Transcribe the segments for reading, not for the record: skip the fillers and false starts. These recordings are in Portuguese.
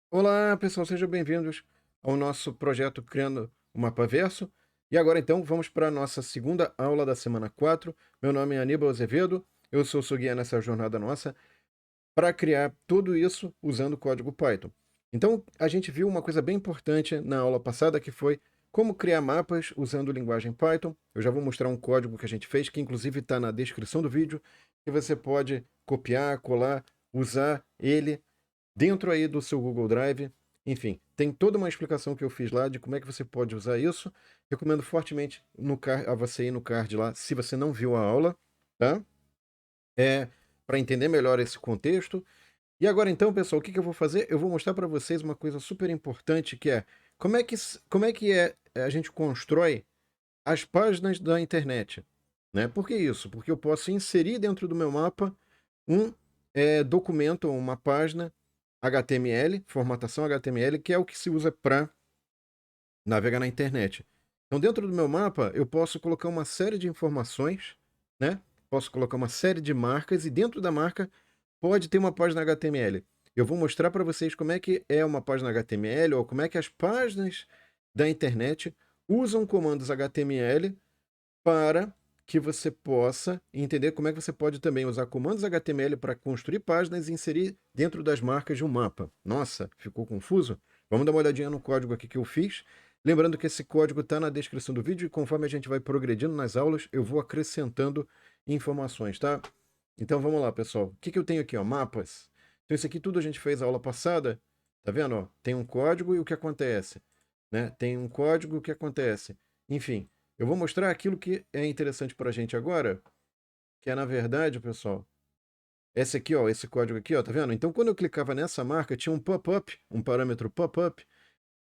Olá, pessoal, sejam bem-vindos ao nosso projeto Criando o Mapaverso. E agora, então, vamos para a nossa segunda aula da semana 4. Meu nome é Aníbal Azevedo, eu sou seu guia nessa jornada nossa para criar tudo isso usando o código Python. Então, a gente viu uma coisa bem importante na aula passada, que foi como criar mapas usando linguagem Python. Eu já vou mostrar um código que a gente fez, que inclusive está na descrição do vídeo, que você pode copiar, colar, usar ele dentro aí do seu Google Drive. Enfim, tem toda uma explicação que eu fiz lá de como é que você pode usar isso. Recomendo fortemente a você ir no card lá, se você não viu a aula, tá? Para entender melhor esse contexto. E agora então, pessoal, o que eu vou fazer? Eu vou mostrar para vocês uma coisa super importante, que é como é que a gente constrói as páginas da internet, né? Por que isso? Porque eu posso inserir dentro do meu mapa um documento, uma página HTML, formatação HTML, que é o que se usa para navegar na internet. Então, dentro do meu mapa, eu posso colocar uma série de informações, né? Posso colocar uma série de marcas e dentro da marca pode ter uma página HTML. Eu vou mostrar para vocês como é que é uma página HTML ou como é que as páginas da internet usam comandos HTML para que você possa entender como é que você pode também usar comandos HTML para construir páginas e inserir dentro das marcas de um mapa. Nossa, ficou confuso? Vamos dar uma olhadinha no código aqui que eu fiz. Lembrando que esse código está na descrição do vídeo e conforme a gente vai progredindo nas aulas, eu vou acrescentando informações, tá? Então vamos lá, pessoal. O que eu tenho aqui, ó? Mapas. Então isso aqui tudo a gente fez na aula passada. Tá vendo? Ó? Tem um código e o que acontece, né? Tem um código e o que acontece. Enfim, eu vou mostrar aquilo que é interessante para a gente agora, que é, na verdade, pessoal, esse aqui, ó, esse código aqui, ó, tá vendo? Então, quando eu clicava nessa marca, tinha um pop-up, um parâmetro pop-up,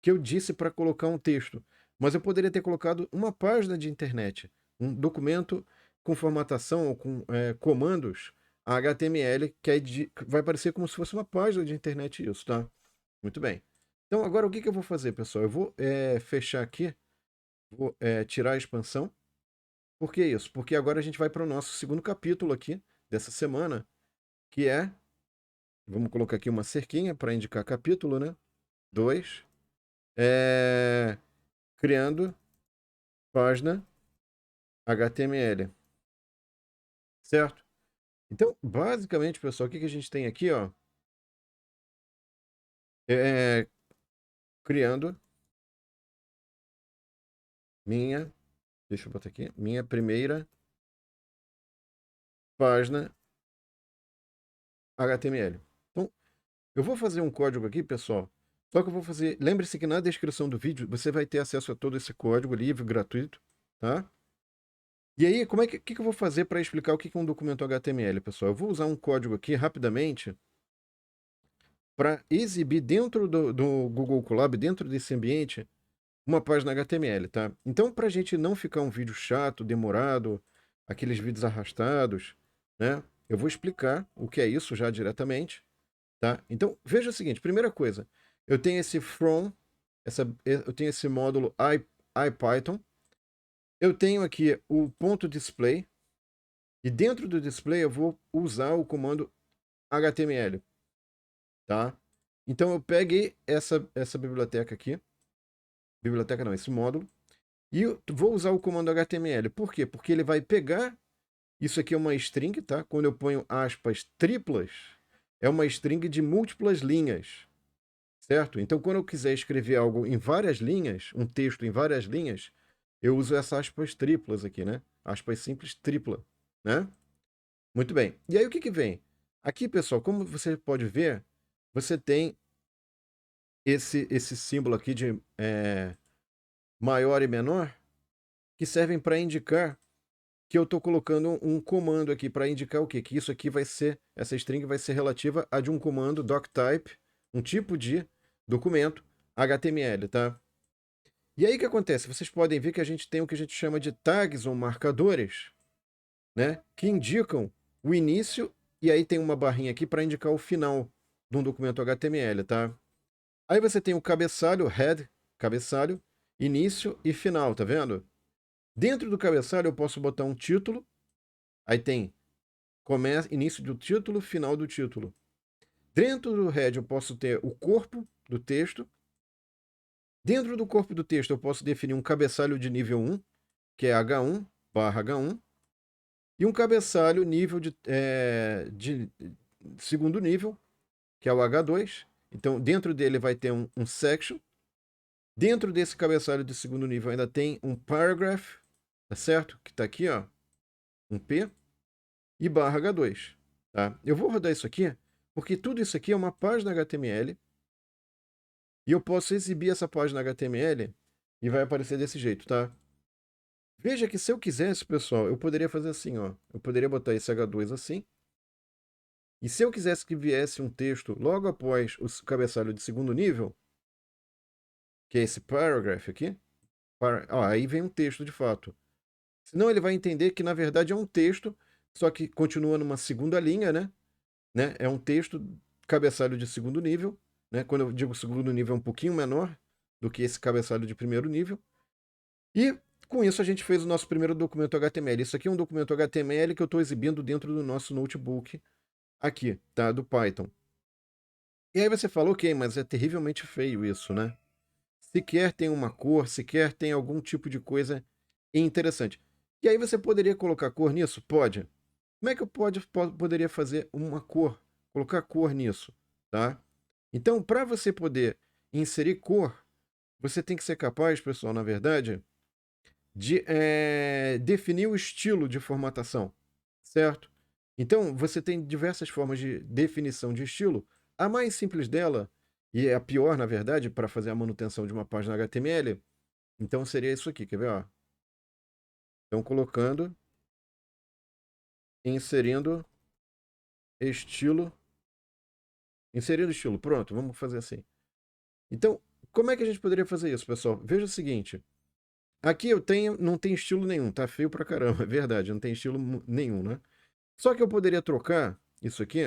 que eu disse para colocar um texto. Mas eu poderia ter colocado uma página de internet, um documento com formatação ou com comandos HTML, que aí vai parecer como se fosse uma página de internet isso, tá? Muito bem. Então, agora o que eu vou fazer, pessoal? Eu vou fechar aqui, vou tirar a expansão. Por que isso? Porque agora a gente vai para o nosso segundo capítulo aqui dessa semana, que é, vamos colocar aqui uma cerquinha para indicar capítulo, né? 2, criando página HTML, certo? Então, basicamente, pessoal, o que a gente tem aqui, ó, é criando minha, deixa eu botar aqui, minha primeira página HTML. Então, eu vou fazer um código aqui, pessoal. Só que eu vou fazer. Lembre-se que na descrição do vídeo você vai ter acesso a todo esse código livre, gratuito, tá? E aí, que eu vou fazer para explicar o que é um documento HTML, pessoal? Eu vou usar um código aqui rapidamente para exibir dentro do Google Colab, dentro desse ambiente, uma página HTML, tá? Então, para a gente não ficar um vídeo chato, demorado, aqueles vídeos arrastados, né? Eu vou explicar o que é isso já diretamente, tá? Então, veja o seguinte, primeira coisa, eu tenho esse from, eu tenho esse módulo IPython, eu tenho aqui o ponto display, e dentro do display eu vou usar o comando HTML, tá? Então eu peguei essa biblioteca aqui, biblioteca não, esse módulo, e eu vou usar o comando HTML. Por quê? Porque ele vai pegar, isso aqui é uma string, tá? Quando eu ponho aspas triplas, é uma string de múltiplas linhas, certo? Então quando eu quiser escrever algo em várias linhas, um texto em várias linhas, eu uso essas aspas triplas aqui, né? Aspas simples tripla, né? Muito bem. E aí o que vem? Aqui, pessoal, como você pode ver, você tem esse símbolo aqui de maior e menor, que servem para indicar que eu estou colocando um comando aqui para indicar o quê? Que isso aqui vai ser, essa string vai ser relativa a de um comando doctype, um tipo de documento HTML, tá? E aí o que acontece? Vocês podem ver que a gente tem o que a gente chama de tags ou marcadores, né? Que indicam o início e aí tem uma barrinha aqui para indicar o final de um documento HTML, tá? Aí você tem o cabeçalho, head, cabeçalho, início e final, tá vendo? Dentro do cabeçalho eu posso botar um título, aí tem início do título, final do título. Dentro do head eu posso ter o corpo do texto. Dentro do corpo do texto eu posso definir um cabeçalho de nível 1, que é H1/H1, e um cabeçalho nível de segundo nível, que é o H2. Então, dentro dele vai ter um section. Dentro desse cabeçalho de segundo nível ainda tem um paragraph, tá certo? Que está aqui, ó, um P, e barra H2. Tá? Eu vou rodar isso aqui, porque tudo isso aqui é uma página HTML, e eu posso exibir essa página HTML e vai aparecer desse jeito, tá? Veja que se eu quisesse, pessoal, eu poderia fazer assim, ó. Eu poderia botar esse H2 assim. E se eu quisesse que viesse um texto logo após o cabeçalho de segundo nível, que é esse paragraph aqui, aí vem um texto de fato. Senão ele vai entender que na verdade é um texto, só que continua numa segunda linha, né? É um texto cabeçalho de segundo nível, né? Quando eu digo segundo nível é um pouquinho menor do que esse cabeçalho de primeiro nível. E com isso a gente fez o nosso primeiro documento HTML. Isso aqui é um documento HTML que eu estou exibindo dentro do nosso notebook aqui, tá? Do Python. E aí você fala, ok, mas é terrivelmente feio isso, né? Sequer tem uma cor, sequer tem algum tipo de coisa interessante. E aí você poderia colocar cor nisso? Pode. Como é que eu poderia fazer uma cor? Colocar cor nisso, tá? Então, para você poder inserir cor, você tem que ser capaz, pessoal, na verdade, de definir o estilo de formatação, certo? Então, você tem diversas formas de definição de estilo. A mais simples dela, e é a pior, na verdade, para fazer a manutenção de uma página HTML, então seria isso aqui, quer ver? Ó? Então, colocando, inserindo estilo, pronto, vamos fazer assim. Então, como é que a gente poderia fazer isso, pessoal? Veja o seguinte, aqui não tem estilo nenhum, tá feio pra caramba, é verdade, não tem estilo nenhum, né? Só que eu poderia trocar isso aqui,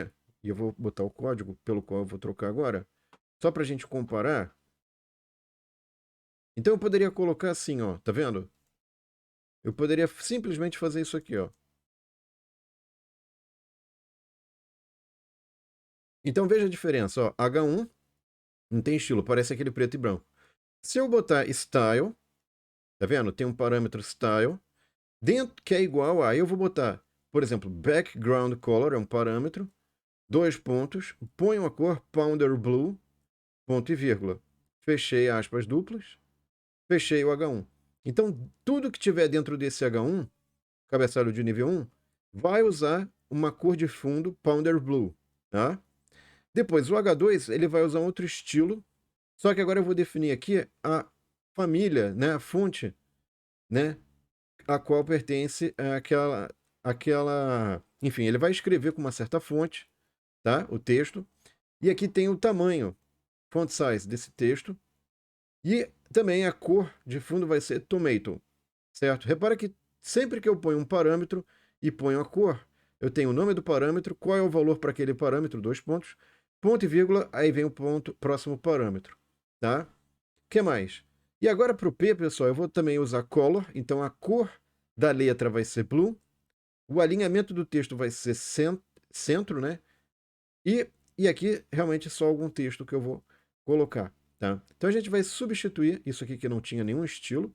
e eu vou botar o código pelo qual eu vou trocar agora, só para a gente comparar. Então eu poderia colocar assim, ó, tá vendo? Eu poderia simplesmente fazer isso aqui, ó. Então veja a diferença, ó, H1 não tem estilo, parece aquele preto e branco. Se eu botar style, tá vendo? Tem um parâmetro style, dentro que é igual a, eu vou botar, por exemplo, background color, é um parâmetro, 2 pontos, ponho a cor Powder Blue, ponto e vírgula. Fechei aspas duplas, fechei o H1. Então, tudo que tiver dentro desse H1, cabeçalho de nível 1, vai usar uma cor de fundo Powder Blue, tá? Depois, o H2, ele vai usar um outro estilo, só que agora eu vou definir aqui a família, né, a fonte, né, a qual pertence enfim, ele vai escrever com uma certa fonte, tá, o texto, e aqui tem o tamanho, font size desse texto, e também a cor de fundo vai ser tomato, certo? Repara que sempre que eu ponho um parâmetro e ponho a cor, eu tenho o nome do parâmetro, qual é o valor para aquele parâmetro, 2 pontos, ponto e vírgula, aí vem o ponto, próximo parâmetro, tá? O que mais? E agora para o P, pessoal, eu vou também usar color, então a cor da letra vai ser blue, o alinhamento do texto vai ser centro, né? E aqui realmente é só algum texto que eu vou colocar, tá? Então a gente vai substituir isso aqui que não tinha nenhum estilo,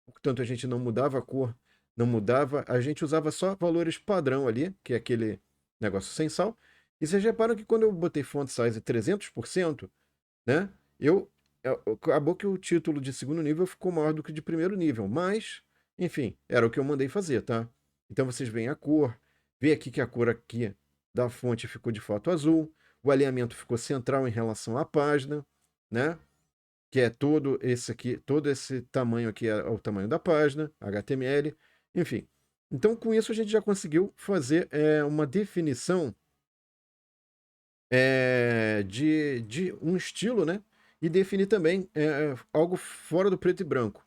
portanto a gente não mudava a cor, não mudava, a gente usava só valores padrão ali, que é aquele negócio sem sal. E vocês reparam que quando eu botei font size 300%, né? Acabou que o título de segundo nível ficou maior do que de primeiro nível, mas, enfim, era o que eu mandei fazer, tá? Então vocês veem a cor, vê aqui que a cor aqui da fonte ficou de fato azul, o alinhamento ficou central em relação à página, né? Que é todo esse aqui, todo esse tamanho aqui é o tamanho da página, HTML, enfim. Então, com isso, a gente já conseguiu fazer uma definição de um estilo, né? E definir também algo fora do preto e branco.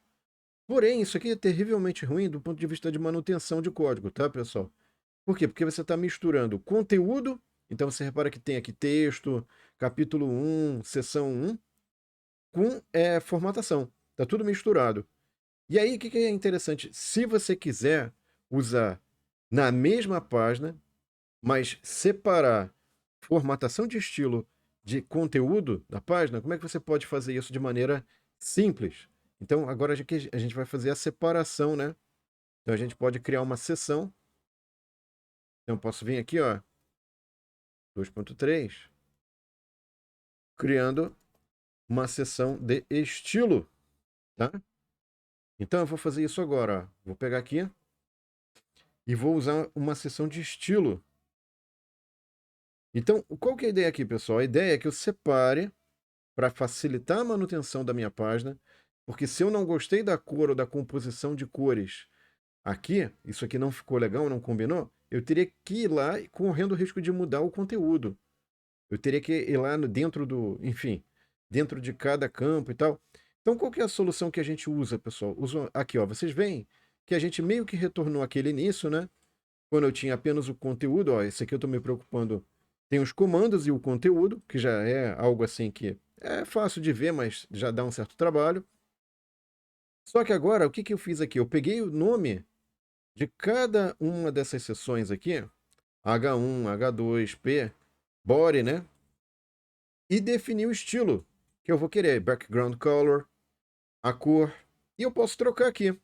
Porém, isso aqui é terrivelmente ruim do ponto de vista de manutenção de código, tá, pessoal? Por quê? Porque você está misturando conteúdo, então você repara que tem aqui texto, capítulo 1, seção 1, com formatação. Tá tudo misturado. E aí, o que é interessante? Se você quiser usar na mesma página, mas separar formatação de estilo de conteúdo da página, como é que você pode fazer isso de maneira simples? Então, agora a gente vai fazer a separação, né? Então, a gente pode criar uma seção. Então, eu posso vir aqui, ó, 2.3, criando uma seção de estilo, tá? Então, eu vou fazer isso agora, ó. Vou pegar aqui e vou usar uma seção de estilo. Então, qual que é a ideia aqui, pessoal? A ideia é que eu separe para facilitar a manutenção da minha página, porque se eu não gostei da cor ou da composição de cores aqui, isso aqui não ficou legal, não combinou, eu teria que ir lá correndo o risco de mudar o conteúdo. Eu teria que ir lá dentro do, enfim, dentro de cada campo e tal. Então, qual que é a solução que a gente usa, pessoal? Usa aqui, ó, vocês veem que a gente meio que retornou aquele início, né? Quando eu tinha apenas o conteúdo, ó, esse aqui eu estou me preocupando, tem os comandos e o conteúdo, que já é algo assim que é fácil de ver, mas já dá um certo trabalho. Só que agora, o que que eu fiz aqui? Eu peguei o nome de cada uma dessas seções aqui, H1, H2, P, body, né? E defini o estilo que eu vou querer, background color, a cor, e eu posso trocar aqui.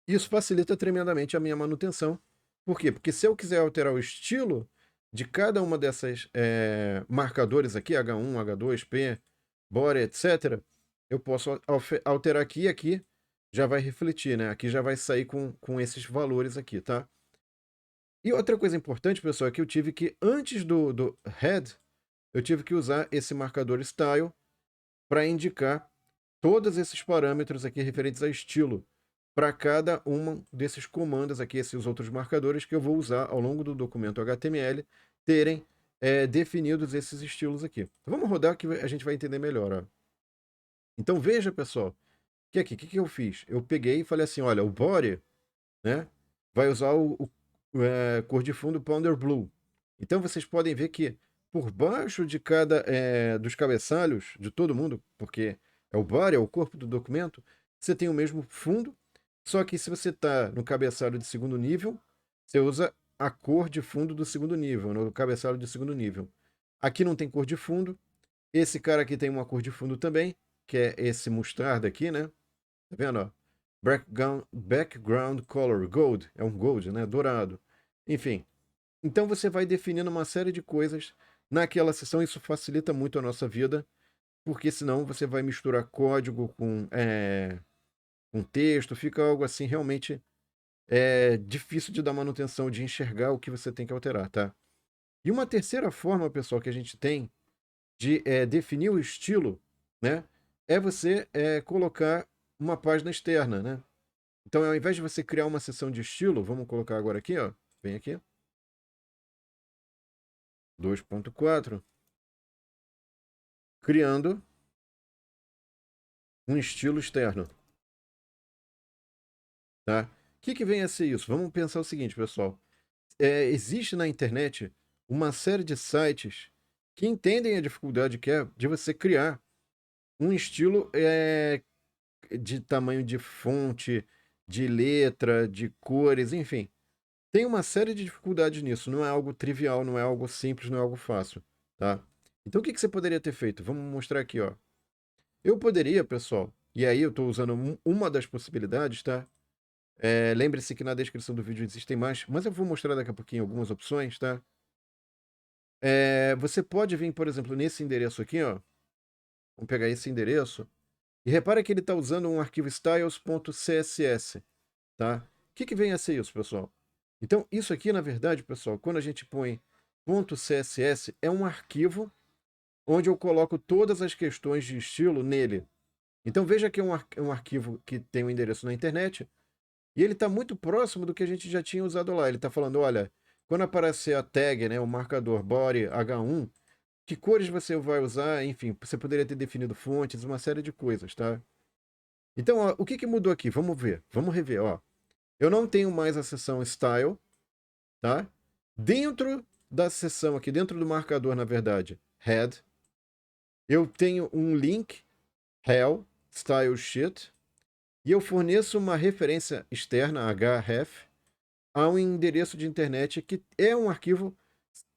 Isso facilita tremendamente a minha manutenção. Por quê? Porque se eu quiser alterar o estilo de cada uma dessas marcadores aqui, H1, H2, P, body, etc., eu posso alterar aqui e aqui já vai refletir, né? Aqui já vai sair com esses valores aqui, tá? E outra coisa importante, pessoal, é que eu tive que, antes do head, eu tive que usar esse marcador style para indicar todos esses parâmetros aqui referentes a estilo para cada um desses comandos aqui, esses outros marcadores que eu vou usar ao longo do documento HTML, terem definidos esses estilos aqui. Então, vamos rodar que a gente vai entender melhor. Ó. Então veja, pessoal, que aqui, o que eu fiz? Eu peguei e falei assim, olha, o body, né, vai usar o cor de fundo Powder Blue. Então vocês podem ver que por baixo de cada dos cabeçalhos de todo mundo, porque é o body, é o corpo do documento, você tem o mesmo fundo, só que se você está no cabeçalho de segundo nível, você usa a cor de fundo do segundo nível, no cabeçalho de segundo nível. Aqui não tem cor de fundo, esse cara aqui tem uma cor de fundo também, que é esse mostarda aqui, né? Tá vendo, ó? Background color, gold, é um gold, né? Dourado. Enfim, então você vai definindo uma série de coisas naquela seção, isso facilita muito a nossa vida, porque senão você vai misturar código com texto, fica algo assim realmente difícil de dar manutenção, de enxergar o que você tem que alterar, tá? E uma terceira forma, pessoal, que a gente tem de definir o estilo, né, é você colocar uma página externa, né? Então, ao invés de você criar uma seção de estilo, vamos colocar agora aqui, ó, vem aqui, 2.4, criando um estilo externo, tá? O que vem a ser isso? Vamos pensar o seguinte, pessoal. Existe na internet uma série de sites que entendem a dificuldade que é de você criar um estilo de tamanho de fonte, de letra, de cores, enfim. Tem uma série de dificuldades nisso. Não é algo trivial, não é algo simples, não é algo fácil, tá? Então, o que você poderia ter feito? Vamos mostrar aqui, ó. Eu poderia, pessoal, e aí eu estou usando uma das possibilidades, tá? Lembre-se que na descrição do vídeo existem mais, mas eu vou mostrar daqui a pouquinho algumas opções, tá? Você pode vir, por exemplo, nesse endereço aqui, ó. Vamos pegar esse endereço. E repara que ele está usando um arquivo styles.css, tá? O que vem a ser isso, pessoal? Então, isso aqui, na verdade, pessoal, quando a gente põe .css, é um arquivo onde eu coloco todas as questões de estilo nele. Então, veja que é um arquivo que tem um endereço na internet e ele está muito próximo do que a gente já tinha usado lá. Ele está falando, olha, quando aparecer a tag, né, o marcador body H1, que cores você vai usar, enfim, você poderia ter definido fontes, uma série de coisas, tá? Então, ó, o que mudou aqui? Vamos ver, vamos rever, ó. Eu não tenho mais a seção Style, tá? Dentro da seção aqui, dentro do marcador, na verdade, Head, eu tenho um link, Hell, Style Sheet, e eu forneço uma referência externa, href, a um endereço de internet que é um arquivo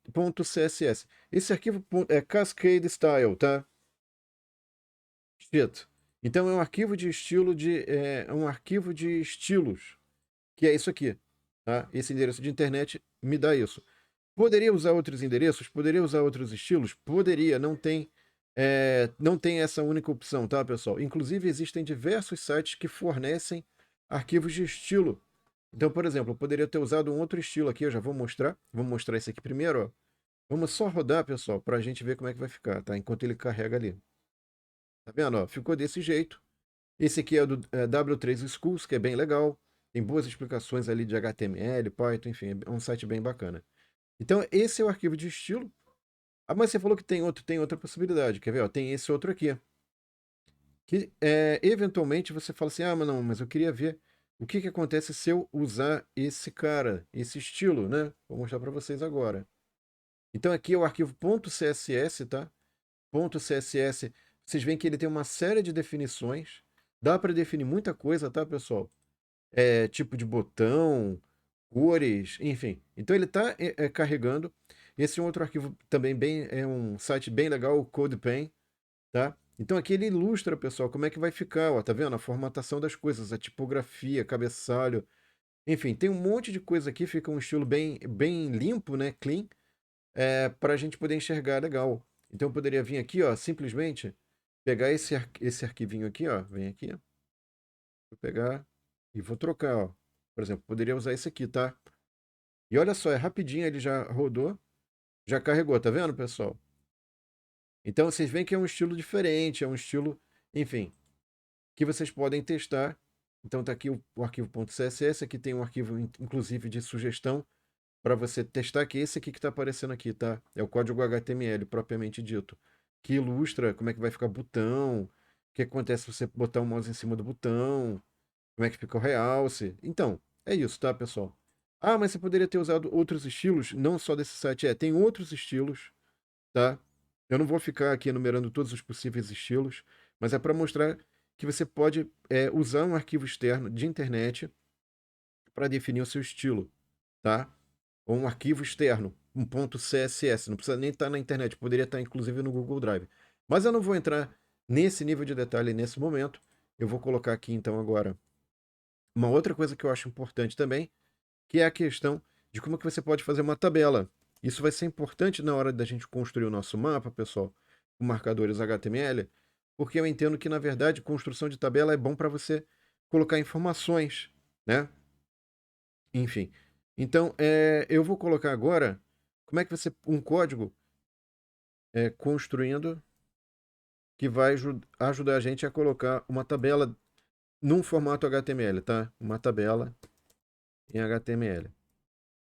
.css. Esse arquivo é Cascade Style, tá? Shit. Então é um arquivo de estilo é um arquivo de estilos, que é isso aqui, tá? Esse endereço de internet me dá isso. Poderia usar outros endereços? Poderia usar outros estilos? Poderia, não tem essa única opção, tá, pessoal? Inclusive, existem diversos sites que fornecem arquivos de estilo. Então, por exemplo, eu poderia ter usado um outro estilo aqui, eu já vou mostrar. Vou mostrar esse aqui primeiro, ó. Vamos só rodar, pessoal, para a gente ver como é que vai ficar, tá? Enquanto ele carrega ali. Tá vendo, ó? Ficou desse jeito. Esse aqui é do W3 Schools, que é bem legal. Tem boas explicações ali de HTML, Python, enfim, é um site bem bacana. Então, esse é o arquivo de estilo. Ah, mas você falou que tem outra possibilidade. Quer ver? Ó, tem esse outro aqui. Que eventualmente você fala assim: ah, mas não, mas eu queria ver o que acontece se eu usar esse cara, esse estilo, né? Vou mostrar para vocês agora. Então aqui é o arquivo .css, tá? .css, vocês veem que ele tem uma série de definições. Dá para definir muita coisa, tá, pessoal? Tipo de botão, cores, enfim. Então ele está carregando. Esse é um outro arquivo também é um site bem legal, o CodePen, tá? Então aqui ele ilustra, pessoal, como é que vai ficar, ó, tá vendo? A formatação das coisas, a tipografia, cabeçalho, enfim, tem um monte de coisa aqui, fica um estilo bem limpo, né? Clean, para a gente poder enxergar legal. Então eu poderia vir aqui, ó, simplesmente pegar esse arquivinho aqui, ó, vem aqui, vou pegar e vou trocar, ó. Por exemplo, poderia usar esse aqui, tá? E olha só, é rapidinho, ele já rodou, já carregou, tá vendo, pessoal? Então vocês veem que é um estilo diferente, é um estilo, enfim, que vocês podem testar. Então tá aqui o arquivo .css, aqui tem um arquivo inclusive de sugestão para você testar, que é esse aqui que está aparecendo aqui, tá? É o código HTML propriamente dito, que ilustra como é que vai ficar botão, o que acontece se você botar o mouse em cima do botão, como é que fica o realce. Então, é isso, tá, pessoal? Ah, mas você poderia ter usado outros estilos, não só desse site. Tem outros estilos, tá? Eu não vou ficar aqui enumerando todos os possíveis estilos, mas é para mostrar que você pode usar um arquivo externo de internet para definir o seu estilo, tá? Ou um arquivo externo, um ponto .css, não precisa nem estar na internet, poderia estar inclusive no Google Drive. Mas eu não vou entrar nesse nível de detalhe nesse momento. Eu vou colocar aqui então agora uma outra coisa que eu acho importante também, que é a questão de como que você pode fazer uma tabela. Isso vai ser importante na hora da gente construir o nosso mapa, pessoal, com marcadores HTML, porque eu entendo que, na verdade, construção de tabela é bom para você colocar informações, né? Enfim. Então, eu vou colocar agora como é que você um código construindo que vai ajudar a gente a colocar uma tabela num formato HTML, tá? Uma tabela em HTML.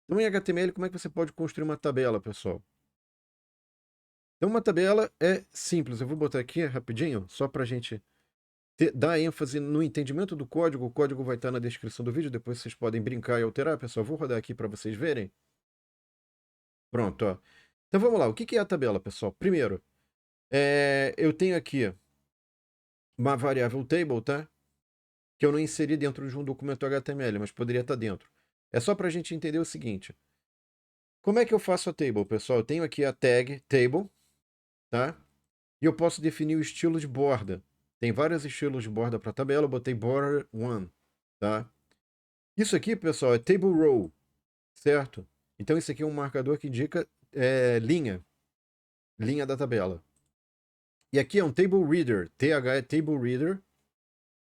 Então, em HTML, como é que você pode construir uma tabela, pessoal? Então, uma tabela é simples. Eu vou botar aqui rapidinho, só para a gente dar ênfase no entendimento do código. O código vai estar na descrição do vídeo, depois vocês podem brincar e alterar, pessoal. Vou rodar aqui para vocês verem. Pronto, ó. Então, vamos lá. O que é a tabela, pessoal? Primeiro, eu tenho aqui uma variável table, tá? Que eu não inseri dentro de um documento HTML, mas poderia estar dentro. É só para a gente entender o seguinte. Como é que eu faço a table, pessoal? Eu tenho aqui a tag table, tá? E eu posso definir o estilo de borda. Tem vários estilos de borda para a tabela, eu botei border 1, tá? Isso aqui, pessoal, é table row, certo? Então isso aqui é um marcador que indica linha da tabela. E aqui é um table reader, TH é table reader,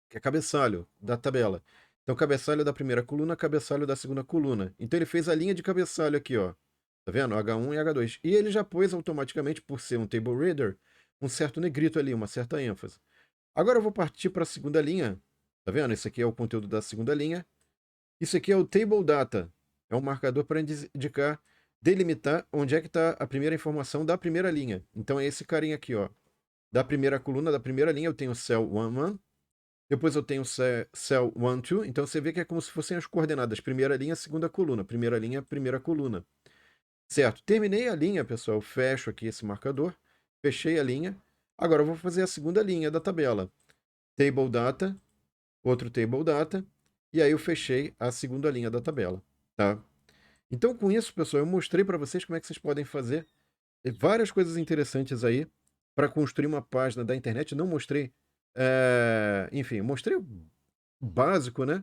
que é cabeçalho da tabela. Então cabeçalho da primeira coluna, cabeçalho da segunda coluna. Então ele fez a linha de cabeçalho aqui, ó. Tá vendo? H1 e H2. E ele já pôs automaticamente, por ser um table reader, um certo negrito ali, uma certa ênfase. Agora eu vou partir para a segunda linha. Tá vendo? Esse aqui é o conteúdo da segunda linha. Isso aqui é o table data. É um marcador para indicar, delimitar onde é que está a primeira informação da primeira linha. Então é esse carinha aqui, ó. Da primeira coluna, da primeira linha, eu tenho cell 11. Depois eu tenho cell 12. Então você vê que é como se fossem as coordenadas. Primeira linha, segunda coluna. Primeira linha, primeira coluna. Certo? Terminei a linha, pessoal. Fecho aqui esse marcador. Fechei a linha. Agora eu vou fazer a segunda linha da tabela. Table data, outro table data, e aí eu fechei a segunda linha da tabela, tá? Então, com isso, pessoal, eu mostrei para vocês como é que vocês podem fazer várias coisas interessantes aí para construir uma página da internet. Não mostrei, enfim, mostrei o básico, né?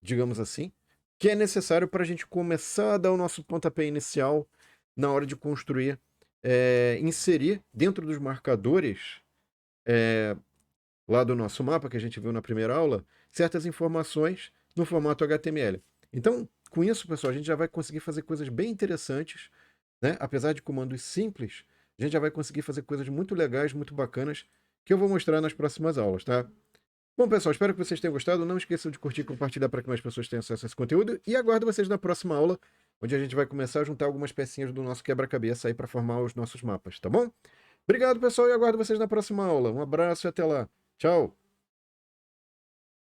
Digamos assim, que é necessário para a gente começar a dar o nosso pontapé inicial na hora de construir, inserir dentro dos marcadores lá do nosso mapa, que a gente viu na primeira aula, certas informações no formato HTML. Então, com isso, pessoal, a gente já vai conseguir fazer coisas bem interessantes, né? Apesar de comandos simples, a gente já vai conseguir fazer coisas muito legais, muito bacanas, que eu vou mostrar nas próximas aulas, tá? Bom, pessoal, espero que vocês tenham gostado. Não esqueçam de curtir e compartilhar para que mais pessoas tenham acesso a esse conteúdo. E aguardo vocês na próxima aula, onde a gente vai começar a juntar algumas pecinhas do nosso quebra-cabeça aí para formar os nossos mapas, tá bom? Obrigado, pessoal, e aguardo vocês na próxima aula. Um abraço e até lá. Tchau!